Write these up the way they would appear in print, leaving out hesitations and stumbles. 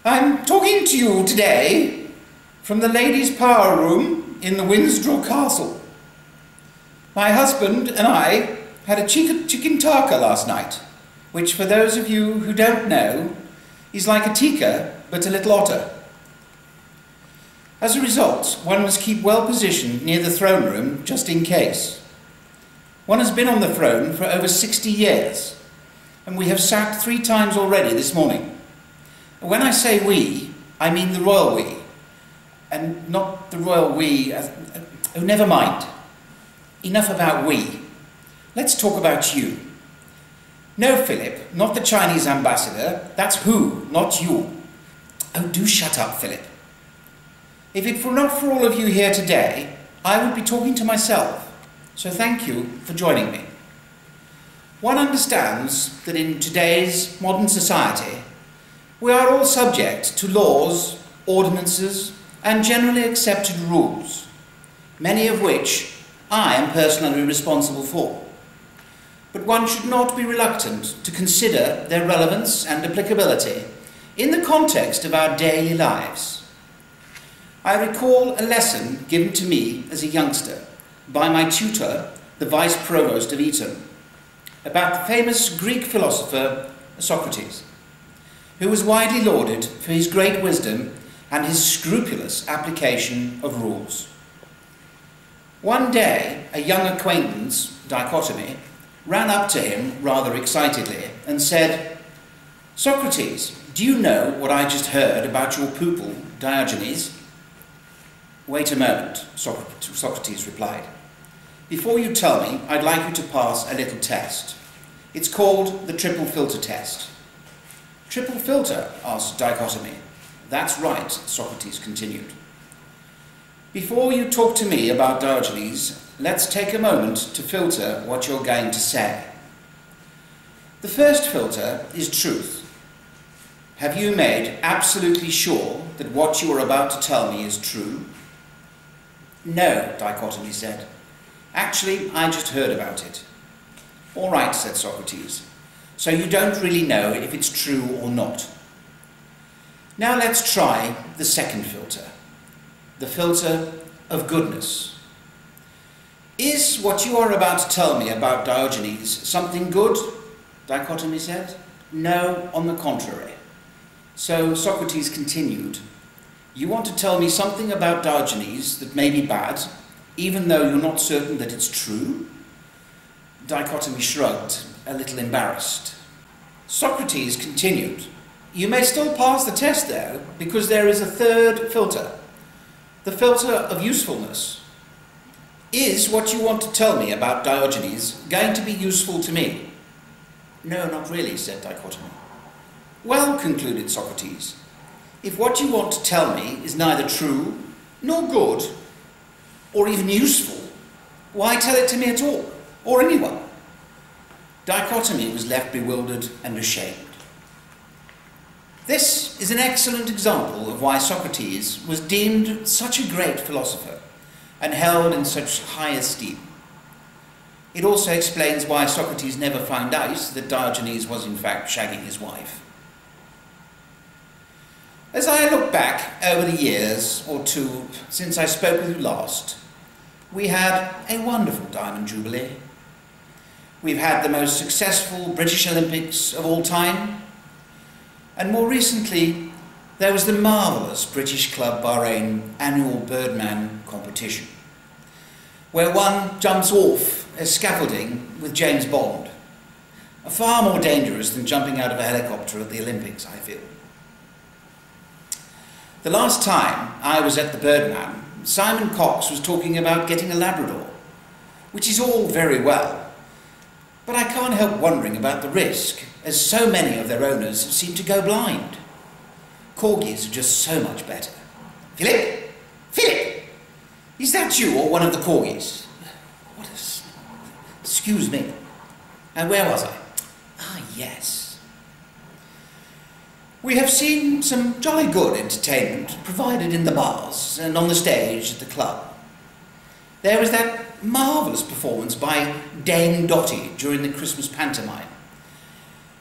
I'm talking to you today from the ladies' power room in the Windsor Castle. My husband and I had a chicken tikka last night, which for those of you who don't know, is like a tikka but a little otter. As a result, one must keep well positioned near the throne room just in case. One has been on the throne for over 60 years, and we have sat 3 times already this morning. When I say we, I mean the royal we, and not the royal we as... oh, never mind. Enough about we. Let's talk about you. No, Philip, not the Chinese ambassador. That's who, not you. Oh, do shut up, Philip. If it were not for all of you here today, I would be talking to myself. So thank you for joining me. One understands that in today's modern society, we are all subject to laws, ordinances, and generally accepted rules, many of which I am personally responsible for. But one should not be reluctant to consider their relevance and applicability in the context of our daily lives. I recall a lesson given to me as a youngster by my tutor, the Vice Provost of Eton, about the famous Greek philosopher Socrates, who was widely lauded for his great wisdom and his scrupulous application of rules. One day, a young acquaintance, Dichotomy, ran up to him rather excitedly and said, "Socrates, do you know what I just heard about your pupil, Diogenes?" "Wait a moment," Socrates replied. "Before you tell me, I'd like you to pass a little test. It's called the triple filter test." "Triple filter?" asked Dichotomy. "That's right," Socrates continued. "Before you talk to me about Diogenes, let's take a moment to filter what you're going to say. The first filter is truth. Have you made absolutely sure that what you are about to tell me is true?" "No," Dichotomy said. "Actually, I just heard about it." "All right," said Socrates. "So you don't really know if it's true or not. Now let's try the second filter, the filter of goodness. Is what you are about to tell me about Diogenes something good?" Dichotomy said. "No, on the contrary." So Socrates continued, "You want to tell me something about Diogenes that may be bad, even though you're not certain that it's true?" Dichotomy shrugged, a little embarrassed. Socrates continued, "You may still pass the test though, because there is a third filter, the filter of usefulness. Is what you want to tell me about Diogenes going to be useful to me?" "No, not really," said Dichotomy. "Well," concluded Socrates, "if what you want to tell me is neither true, nor good, or even useful, why tell it to me at all, or anyone?" Dichotomy was left bewildered and ashamed. This is an excellent example of why Socrates was deemed such a great philosopher and held in such high esteem. It also explains why Socrates never found out that Diogenes was in fact shagging his wife. As I look back over the years or two since I spoke with you last, we had a wonderful Diamond Jubilee. We've had the most successful British Olympics of all time, and more recently there was the marvellous British Club Bahrain annual Birdman competition, where one jumps off a scaffolding with James Bond, far more dangerous than jumping out of a helicopter at the Olympics, I feel. The last time I was at the Birdman, Simon Cox was talking about getting a Labrador, which is all very well, but I can't help wondering about the risk, as so many of their owners seem to go blind. Corgis are just so much better. "Philip? Philip! Is that you or one of the Corgis?" Excuse me. And where was I? Ah, yes. We have seen some jolly good entertainment provided in the bars and on the stage at the club. There was that marvellous performance by Dame Dotty during the Christmas pantomime.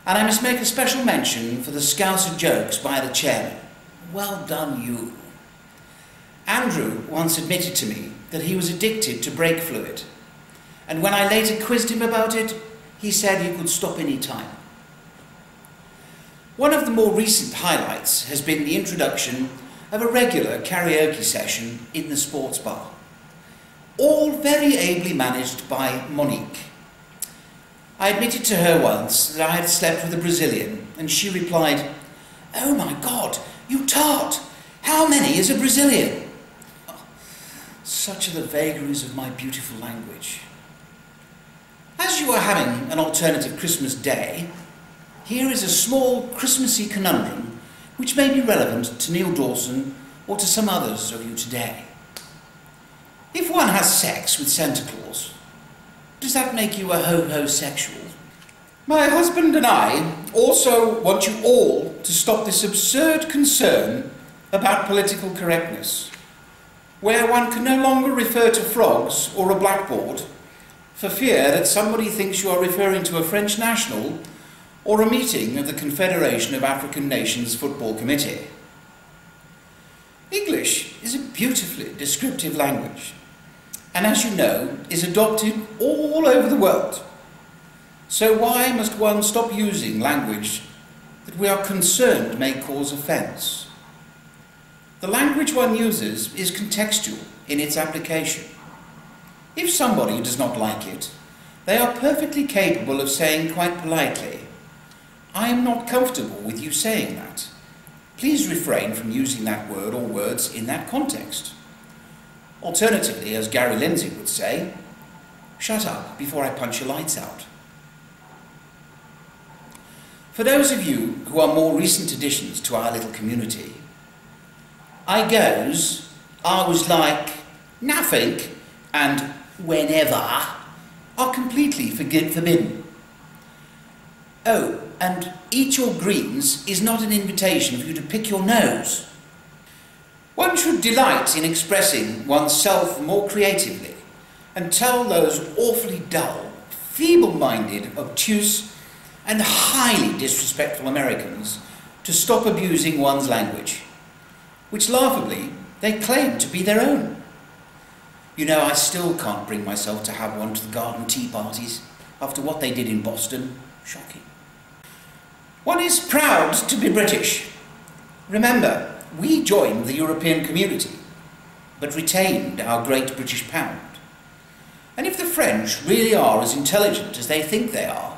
And I must make a special mention for the Scouser jokes by the chairman, Well done you. Andrew once admitted to me that he was addicted to brake fluid, and when I later quizzed him about it, he said he could stop any time. One of the more recent highlights has been the introduction of a regular karaoke session in the sports bar, all very ably managed by Monique. I admitted to her once that I had slept with a Brazilian, and she replied, "Oh my God, you tart! How many is a Brazilian?" Oh, such are the vagaries of my beautiful language. As you are having an alternative Christmas day, here is a small Christmassy conundrum which may be relevant to Neil Dawson or to some others of you today. If one has sex with Santa Claus, does that make you a ho-ho-sexual? My husband and I also want you all to stop this absurd concern about political correctness, where one can no longer refer to frogs or a blackboard for fear that somebody thinks you are referring to a French national or a meeting of the Confederation of African Nations Football Committee. English is a beautifully descriptive language, and as you know, is adopted all over the world. So why must one stop using language that we are concerned may cause offence? The language one uses is contextual in its application. If somebody does not like it, they are perfectly capable of saying quite politely, "I am not comfortable with you saying that. Please refrain from using that word or words in that context." Alternatively, as Gary Lindsay would say, "Shut up before I punch your lights out." For those of you who are more recent additions to our little community, I goes, I was like, nothing, and whenever are completely forbidden. Oh, and eat your greens is not an invitation for you to pick your nose. One should delight in expressing oneself more creatively and tell those awfully dull, feeble-minded, obtuse and highly disrespectful Americans to stop abusing one's language, which laughably they claim to be their own. You know, I still can't bring myself to have one to the garden tea parties after what they did in Boston. Shocking. One is proud to be British. Remember, we joined the European community, but retained our great British pound. And if the French really are as intelligent as they think they are,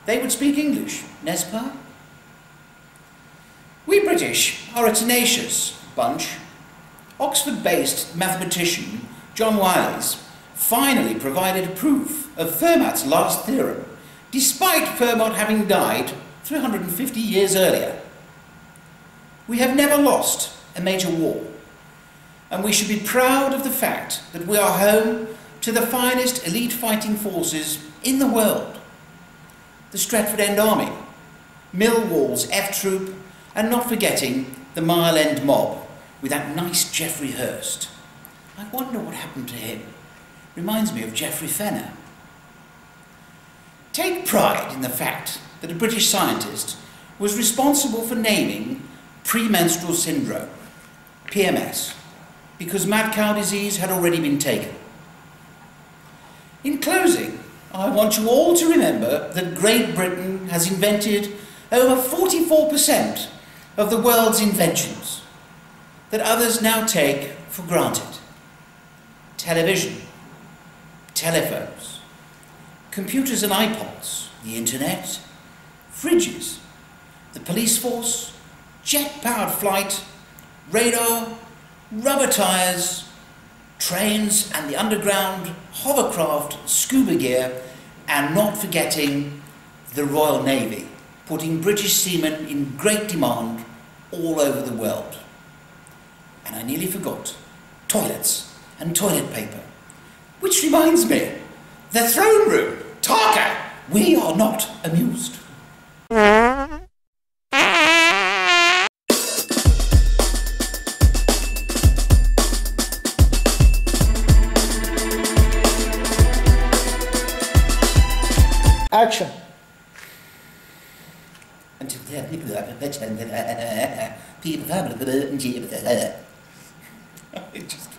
they would speak English, n'est-ce pas? We British are a tenacious bunch. Oxford-based mathematician John Wiley's finally provided proof of Fermat's last theorem, despite Fermat having died 350 years earlier. We have never lost a major war, and we should be proud of the fact that we are home to the finest elite fighting forces in the world. The Stretford End Army, Millwall's F Troop, and not forgetting the Mile End Mob with that nice Geoffrey Hurst. I wonder what happened to him. Reminds me of Geoffrey Fenner. Take pride in the fact that a British scientist was responsible for naming premenstrual syndrome, PMS, because mad cow disease had already been taken. In closing, I want you all to remember that Great Britain has invented over 44% of the world's inventions that others now take for granted. Television, telephones, computers and iPods, the internet, fridges, the police force, jet-powered flight, radar, rubber tyres, trains and the underground, hovercraft, scuba gear, and not forgetting the Royal Navy, putting British seamen in great demand all over the world. And I nearly forgot, toilets and toilet paper. Which reminds me, the throne room, Tarka, we are not amused. Action. and to tell people that people family. It just